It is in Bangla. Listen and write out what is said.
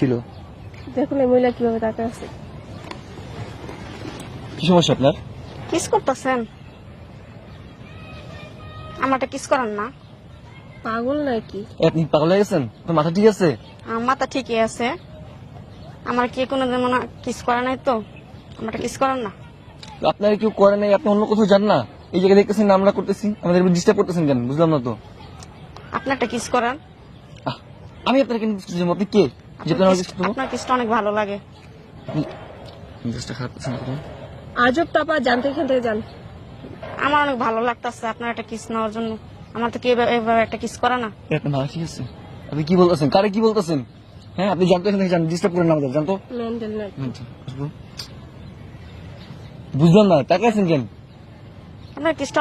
ছিল? দেখুন এই মহিলা কিভাবে তাকে আছে। কি সমস্যা আপনার? কিস করতেছেন? আমারটা কিস করেন না? পাগল নাকি? আপনি পাগল হয়ে গেছেন? তোর মাথা ঠিক আছে? আমার মাথা ঠিকই আছে। আমার কি কোনো মনে কিস করে নাই তো? আমারটা কিস করেন না? আপনার কেউ করে নাই, আপনি অন্য কোথাও যান না? এই জায়গায় দেখতেছেন না আমরা করতেছি, আমাদের ডিস্টার্ব করতেছেন কেন? বুঝলাম না তো। আপনি একটা কিস করেন। আহ, আমি আপনার কেন কিছু দেবো? আপনি কে যে আপনার কিছু দেবো? আপনার কিসটা অনেক ভালো লাগে। মেজাজটা খারাপ করছেন কেন? আজব টাপা জানতে এখান থেকে যান। আমার অনেক ভালো লাগতেছে আপনার একটা কিস নেওয়ার জন্য। আমার তো কি এভাবে একটা কিস করে না? আপনার মাথা ঠিক আছে? আপনি কি বলতেছেন? কারে কি বলতেছেন? হ্যাঁ, আপনি জানতো এখান থেকে যান, ডিস্টার্ব করেন না আমাদের, জানতো। মেন্টাল নাকি? বুঝলাম না, টাকা আছেন কেন? আপনার কিসটা